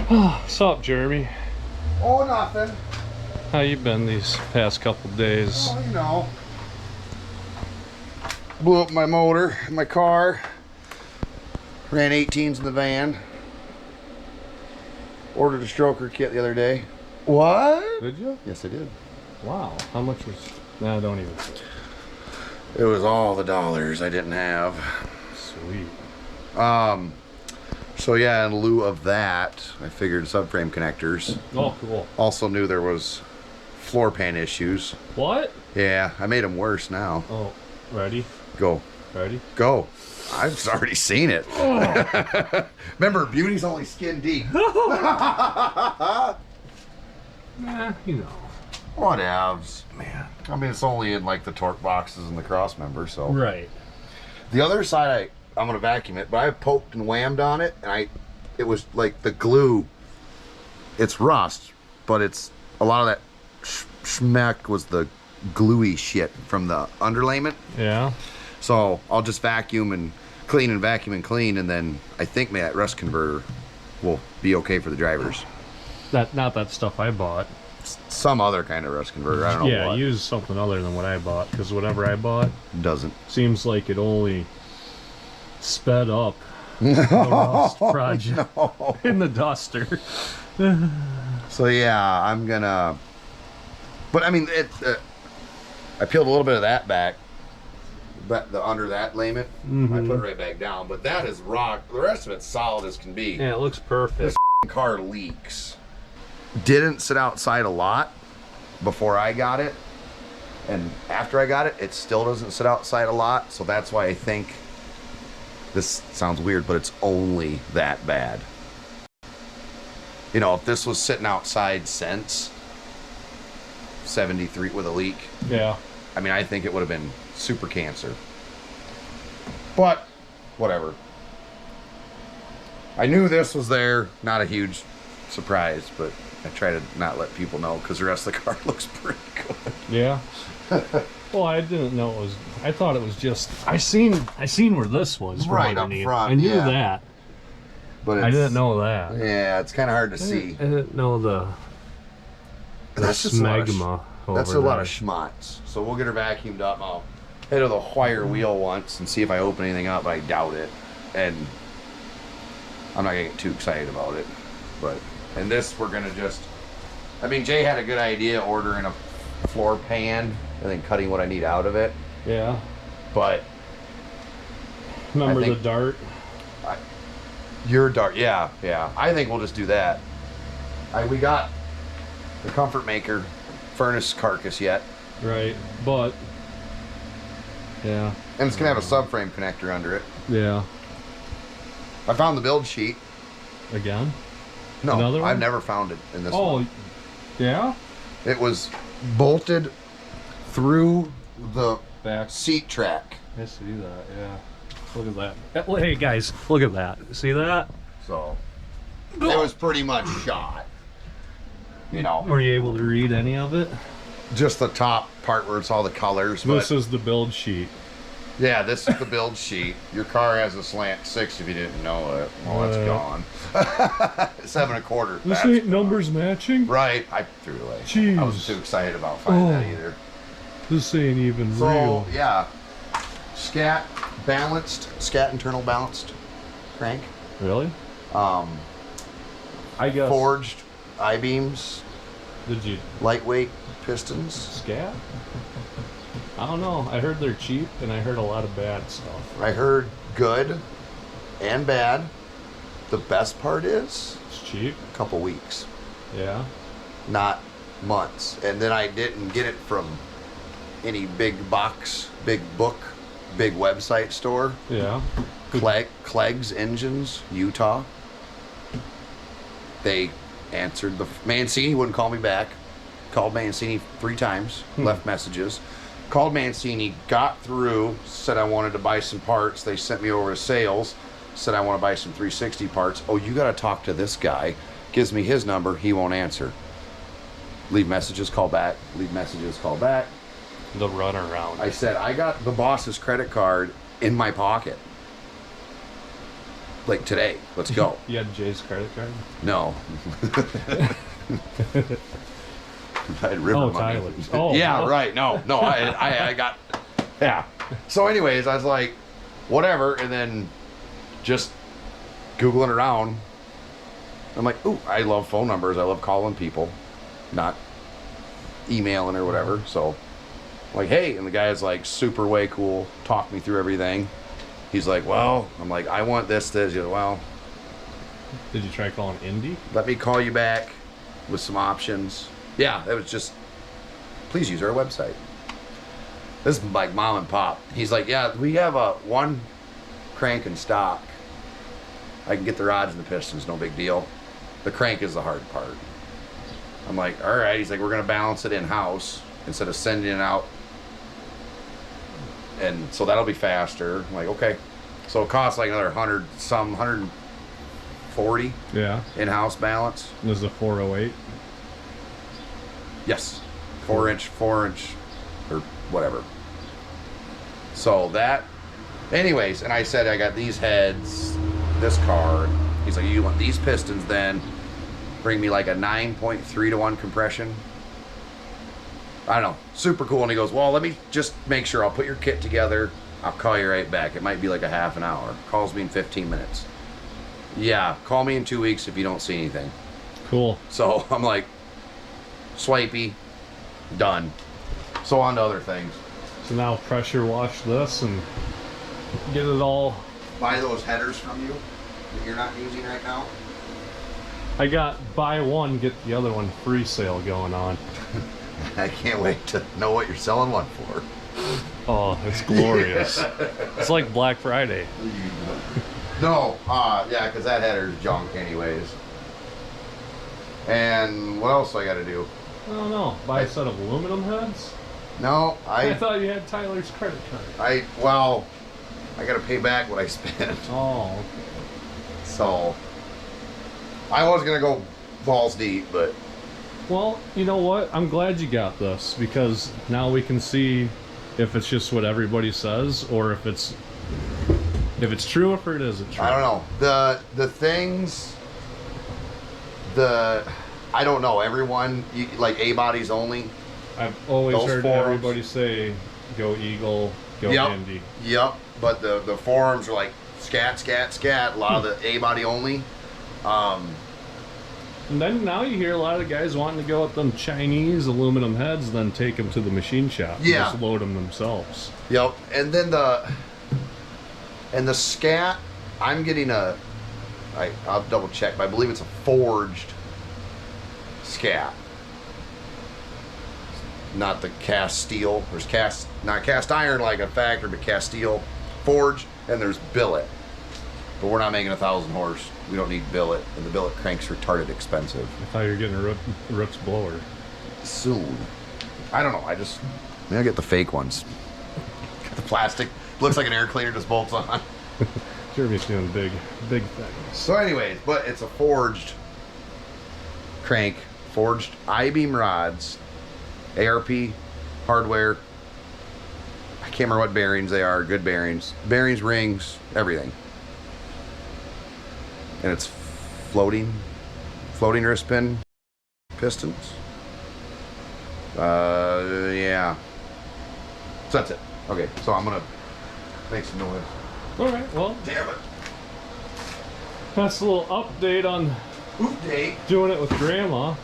What's up, Jeremy? Oh, nothing. How you been these past couple days? Oh, you know. Blew up my motor in my car. Ran 18s in the van. Ordered a stroker kit the other day. What? Did you? Yes, I did. Wow. How much was... Nah, don't even. It was all the dollars I didn't have. Sweet. So yeah, in lieu of that, I figured subframe connectors. Oh, cool. Also knew there was floor pan issues. What? Yeah, I made them worse now. Oh, ready? Go. Ready? Go. I've already seen it. Oh. Remember, beauty's only skin deep. Nah, you know. Whatevs, man. I mean, it's only in like the torque boxes and the cross member, so. Right. The other side, I'm gonna vacuum it, but I poked and whammed on it, and it was like the glue. It's rust, but it's a lot of that schmeck was the gluey shit from the underlayment. Yeah. So I'll just vacuum and clean and vacuum and clean, and then I think that rust converter will be okay for the drivers. Not that stuff I bought. Some other kind of rust converter. I don't know. Yeah, what. use something other than what I bought, because whatever I bought Doesn't. seems like it only sped up the rust project in the duster. So yeah, I'm gonna. But I mean, I peeled a little bit of that back, but the under that layment, I put it right back down. But that is rock. The rest of it's solid as can be. Yeah, it looks perfect. This car leaks. Didn't sit outside a lot before I got it, and after I got it, it still doesn't sit outside a lot. So that's why I think this sounds weird, but it's only that bad. You know, if this was sitting outside since 73 with a leak, Yeah. I mean, I think it would have been super cancer. But whatever. I knew this was there. Not a huge surprise, but I try to not let people know because the rest of the car looks pretty good. Yeah. Well, I didn't know it was. I thought it was just. I seen where this was from Right up underneath. front, I knew yeah. that. But I didn't know that. Yeah, it's kind of hard to see. I didn't know the That's just a lot of smegma. That's over a lot there. of schmutz. So we'll get her vacuumed up. I'll hit her the wire wheel once and see if I open anything up. I doubt it. And I'm not gonna get too excited about it. But and this we're gonna just. I mean, Jay had a good idea ordering a floor pan and then cutting what I need out of it. Yeah. But Remember I think- the dart? your dart, yeah. I think we'll just do that. We got the Comfort Maker furnace carcass yet. Right. But. Yeah. And it's gonna have a subframe connector under it. Yeah. I found the build sheet. Again? No, Another one? I've never found it in this Oh. one. Yeah. It was bolted through the Back. seat track. I see that. Yeah. Look at that. Hey guys, look at that. See that? So it was pretty much shot. You know, Were you able to read any of it? just the top part where it's all the colors. This But is the build sheet. yeah, this is the build sheet. Your car has a slant 6 if you didn't know it. Well, that's gone. 7 1/4. This That's ain't numbers matching. right. I threw it away. Jeez. I wasn't too excited about finding that Oh. either. This ain't even So real. yeah, scat internal balanced crank. Really? I guess. Forged I-beams, Did you lightweight pistons. scat? I don't know. I heard they're cheap, and I heard a lot of bad stuff. I heard good and bad. The best part is It's cheap. a couple weeks, Yeah. not months. And then I didn't get it from any big box, big book, big website store. Yeah. Clegg's Engines, Utah. They answered the Mancini wouldn't call me back. Called Mancini 3 times, left messages. Called Mancini, got through, said I wanted to buy some parts. They sent me over to sales, said I want to buy some 360 parts. Oh, you got to talk to this guy. Gives me his number, he won't answer. Leave messages, call back. Leave messages, call back. The runaround. I said, I got the boss's credit card in my pocket. like today. Let's go. You had Jay's credit card? No. I had river money. Tyler's. Oh, yeah, right. No, I got, yeah. So anyways, I was like, whatever. And then just Googling around. I'm like, ooh, I love phone numbers. I love calling people, not emailing or whatever. So I'm like, hey, and the guy is like super way cool. Talked me through everything. He's like, well, I'm like, I want this. He's like, well. Did you try calling Indy? Let me call you back with some options. Yeah, that was just, please use our website. This is like mom and pop. He's like, yeah, we have one crank in stock. I can get the rods and the pistons, no big deal. The crank is the hard part. I'm like, all right. He's like, we're going to balance it in-house instead of sending it out. And so that'll be faster. I'm like, okay. So it costs like another 140 Yeah. in-house balance. This is a 408. Yes, 4-inch, or whatever. So that, anyways, and I said I got these heads, this car. He's like, you want these pistons? Then bring me like a 9.3 to 1 compression. I don't know, super cool. And he goes, well, let me just make sure. I'll put your kit together. I'll call you right back. It might be like a half an hour. Calls me in 15 minutes. Yeah, call me in 2 weeks if you don't see anything. Cool. So I'm like, swipey, done. So on to other things. So now pressure wash this and get it all. Buy those headers from you that you're not using right now. I got buy one, get the other one free sale going on. I can't wait to know what you're selling one for. Oh, it's glorious. It's like Black Friday. No, yeah, because that header's junk anyways. And what else do I got to do? I don't know. Buy a set of aluminum heads? No, I thought you had Tyler's credit card. I got to pay back what I spent. Oh, okay. So, I was going to go balls deep, but... Well, you know what? I'm glad you got this, because now we can see if it's just what everybody says, or if it's true, or if it isn't true. I don't know. The things... I don't know. Everyone, like A-bodies only. I've always Those heard forums. everybody say, go Eagle, go Indy. Yep. But the forums are like scat, scat, scat. A lot of the A-body only. And then now you hear a lot of the guys wanting to go with them Chinese aluminum heads, then take them to the machine shop. Yeah. And just load them themselves. Yep. And then the scat, I'm getting I'll double check, but I believe it's a forged scat. Not the cast steel. There's not cast iron like a factory, but cast steel, forged, and there's billet. But we're not making 1,000 horse. We don't need billet, and the billet crank's retarded expensive. I thought you were getting a Roots blower. Soon. I don't know. Maybe I'll get the fake ones. The plastic looks like an air cleaner, just bolts on. Jeremy's doing big things. So anyways, but it's a forged crank, forged I-beam rods, ARP hardware. I can't remember what bearings they are. Good bearings, rings, everything. And it's floating wrist pin pistons. Yeah. So that's it. Okay, so I'm gonna make some noise. All right, well, Damn it. that's a little update on Hoop date. doing it with Grandma.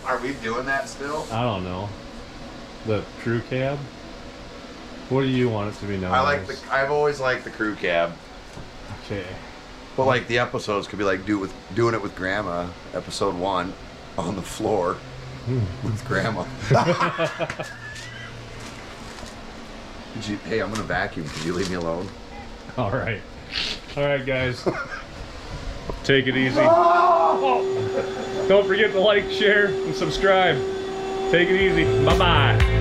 Are we doing that still? I don't know. The crew cab? What do you want it to be known as? I've always liked the crew cab. Okay. But like the episodes could be like doing it with Grandma, episode 1, on the floor with Grandma. Hey, I'm gonna vacuum. Can you leave me alone? All right, guys. Take it easy. Don't forget to like, share, and subscribe. Take it easy. Bye-bye.